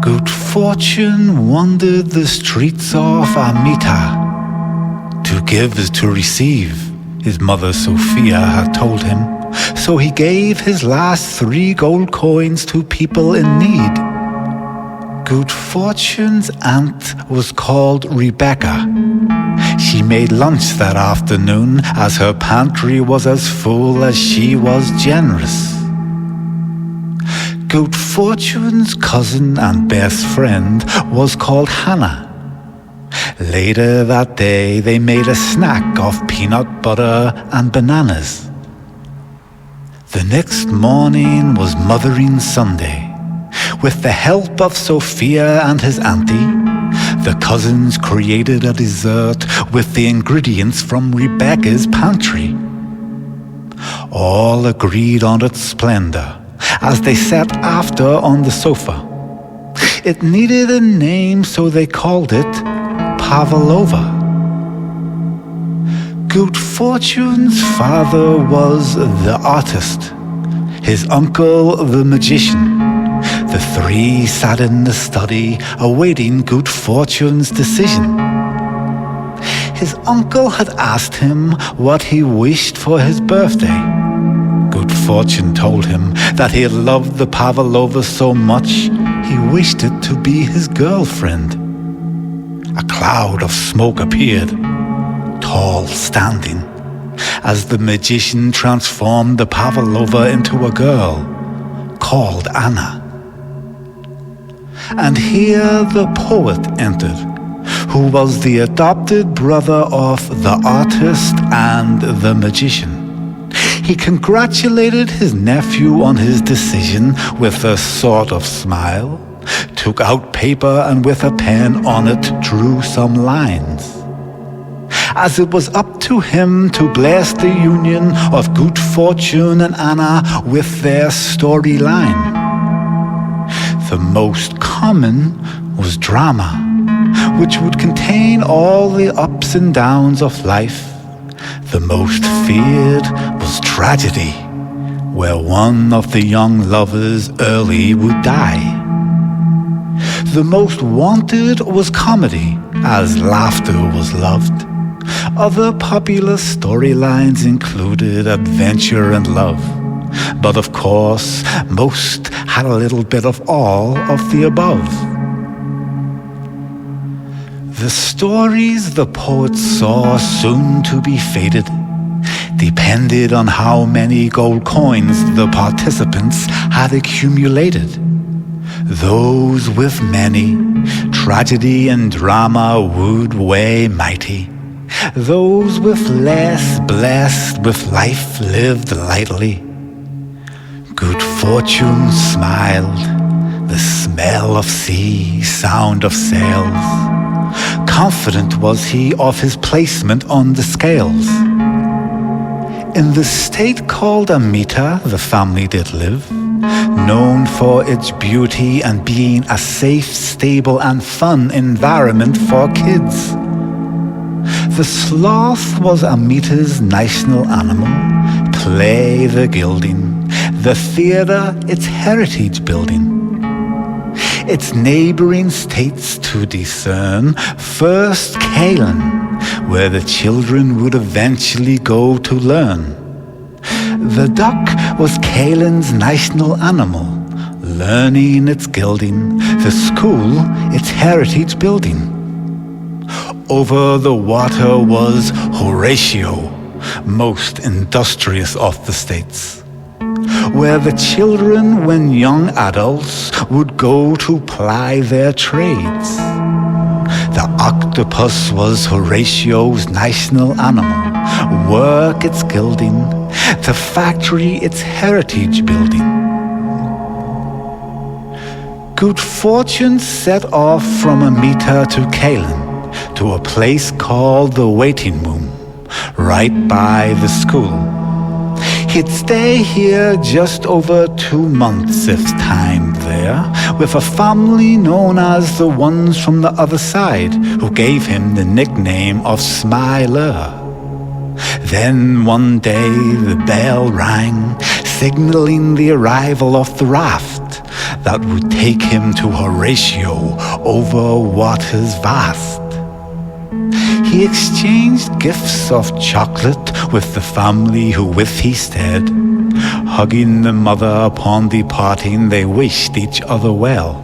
Good fortune wandered the streets of Amita. To give is to receive, his mother Sophia had told him. So he gave his last 3 gold coins to people in need. Good fortune's aunt was called Rebecca. She made lunch that afternoon, as her pantry was as full as she was generous. Good fortune's cousin and best friend was called Hannah. Later that day they made a snack of peanut butter and bananas. The next morning was Mothering Sunday. With the help of Sophia and his auntie, the cousins created a dessert with the ingredients from Rebecca's pantry. All agreed on its splendor as they sat after on the sofa. It needed a name, so they called it Pavlova. Good fortune's father was the artist, his uncle the magician. The 3 sat in the study, awaiting Good fortune's decision. His uncle had asked him what he wished for his birthday. Good fortune told him that he had loved the Pavlova so much he wished it to be his girlfriend. A cloud of smoke appeared, tall standing, as the magician transformed the Pavlova into a girl called Anna. And here the poet entered, who was the adopted brother of the artist and the magician. He congratulated his nephew on his decision with a sort of smile, took out paper and with a pen on it drew some lines, as it was up to him to bless the union of Good fortune and Anna with their storyline. The most common was drama, which would contain all the ups and downs of life. The most feared was tragedy, where one of the young lovers early would die. The most wanted was comedy, as laughter was loved. Other popular storylines included adventure and love. But of course, most had a little bit of all of the above. The stories the poet saw soon to be faded depended on how many gold coins the participants had accumulated. Those with many, tragedy and drama would weigh mighty. Those with less, blessed with life lived lightly. Good fortune smiled, the smell of sea, sound of sails. Confident was he of his placement on the scales. In the state called Amita, the family did live, known for its beauty and being a safe, stable, and fun environment for kids. The sloth was Amita's national animal, play the gilding, the theater its heritage building. Its neighboring states to discern, first Kalen, where the children would eventually go to learn. The duck was Kalen's national animal, learning its gilding, the school its heritage building. Over the water was Horatio, most industrious of the states, where the children, when young adults, would go to ply their trades. The octopus was Horatio's national animal, work its gilding, the factory its heritage building. Good fortune set off from Amita to Kalen, to a place called the waiting room, right by the school. He'd stay here just over 2 months if time there, with a family known as the ones from the other side, who gave him the nickname of Smiler. Then one day the bell rang, signaling the arrival of the raft. that would take him to Horatio over waters vast. He exchanged gifts of chocolate with the family who with he stayed. Hugging the mother upon departing, they wished each other well.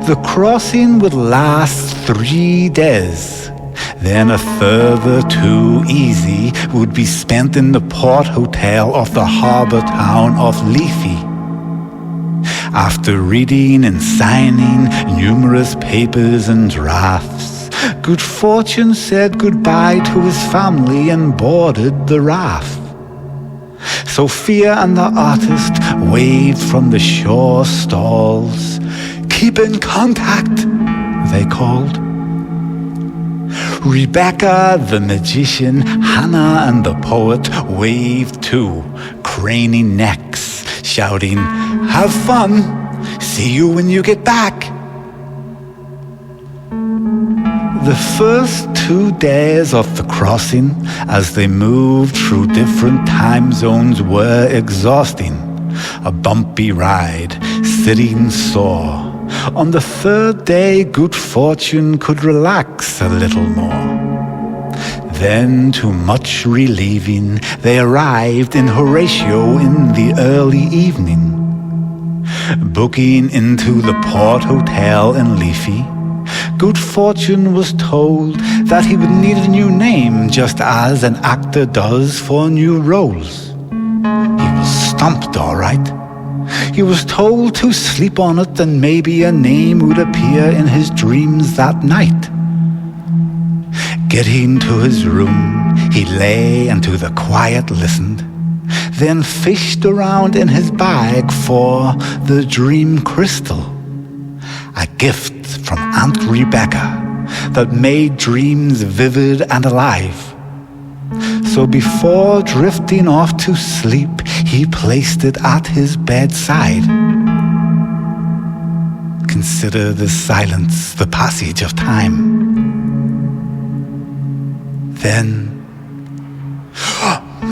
The crossing would last 3 days. Then a further 2 easy would be spent in the port hotel of the harbour town of Leafy. After reading and signing numerous papers and drafts, Good Fortune said goodbye to his family and boarded the raft. Sophia and the artist waved from the shore stalls. "Keep in contact," they called. Rebecca, the magician, Hannah and the poet waved too, craning necks, shouting, "Have fun! See you when you get back!" The first 2 days of the crossing, as they moved through different time zones, were exhausting. A bumpy ride, sitting sore. On the 3rd day, Good Fortune could relax a little more. Then, to much relieving, they arrived in Horatio in the early evening. Booking into the Port Hotel in Leafy, Good Fortune was told that he would need a new name, just as an actor does for new roles. He was stumped, all right. He was told to sleep on it and maybe a name would appear in his dreams that night. Getting to his room, he lay and to the quiet listened, then fished around in his bag for the dream crystal, a gift from Aunt Rebecca that made dreams vivid and alive. So before drifting off to sleep, he placed it at his bedside. Consider the silence, the passage of time. Then,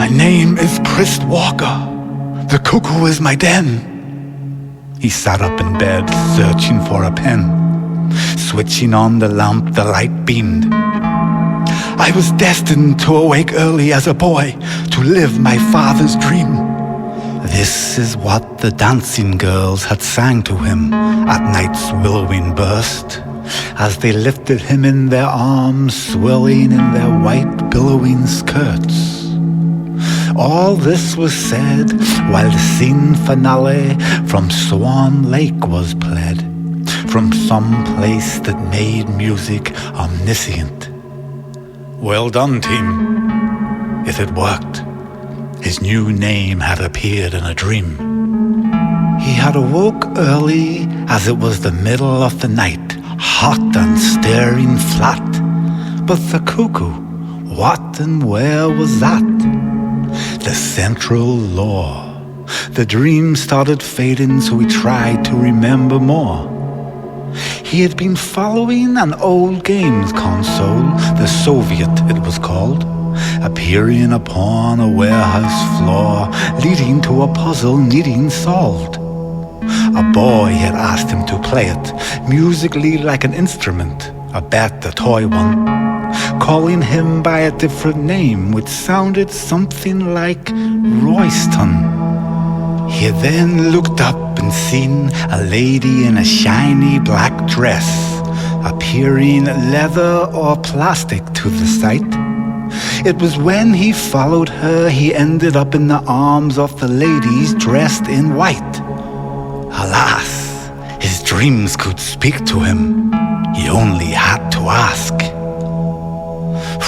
"My name is Chris Walker. The cuckoo is my den." He sat up in bed, searching for a pen. Switching on the lamp, the light beamed. "I was destined to awake early as a boy, to live my father's dream." This is what the dancing girls had sang to him at night's willowing burst, as they lifted him in their arms, swirling in their white billowing skirts. All this was said while the scene finale from Swan Lake was played, from some place that made music omniscient. Well done, team. If it worked, his new name had appeared in a dream. He had awoke early as it was the middle of the night, hot and staring flat. But the cuckoo, what and where was that? The central law. The dream started fading, so he tried to remember more. He had been following an old games console, the Soviet it was called, appearing upon a warehouse floor, leading to a puzzle needing solved. A boy had asked him to play it, musically like an instrument, a bet, a toy one, calling him by a different name, which sounded something like Royston. He then looked up and seen a lady in a shiny black dress, appearing leather or plastic to the sight. It was when he followed her he ended up in the arms of the ladies dressed in white. Alas, his dreams could speak to him. He only had to ask.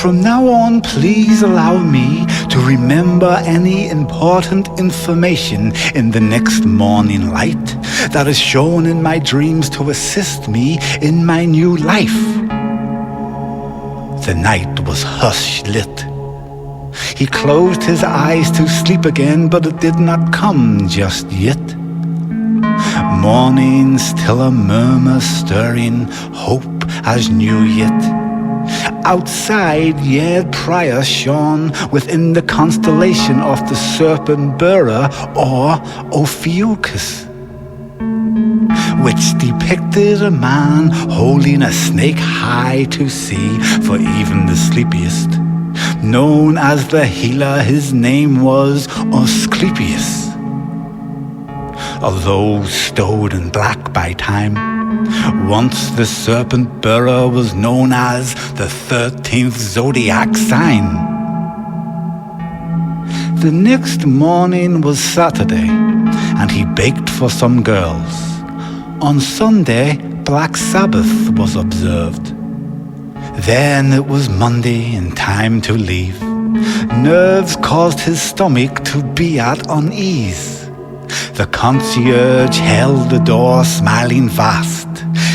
From now on, please allow me to remember any important information in the next morning light that is shown in my dreams to assist me in my new life. The night was hush-lit. He closed his eyes to sleep again, but it did not come just yet. Morning, still a murmur stirring, hope as new yet. Outside, yet prior shone within the constellation of the serpent bearer or Ophiuchus. which depicted a man holding a snake high to see for even the sleepiest. Known as the healer, his name was Asclepius. Although stowed in black by time, once the serpent bearer was known as the 13th zodiac sign. The next morning was Saturday, and he baked for some girls. On Sunday, Black Sabbath was observed. Then it was Monday and time to leave. Nerves caused his stomach to be at unease. The concierge held the door, smiling fast.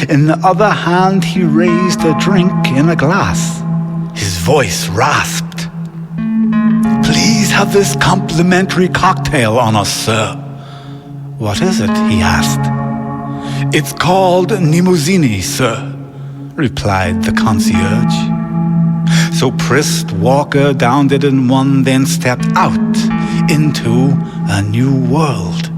In the other hand, he raised a drink in a glass. His voice rasped. "Please have this complimentary cocktail on us, sir." "What is it?" he asked. "It's called Limousine, sir," replied the concierge. So Prist Walker downed it in one, then stepped out into a new world.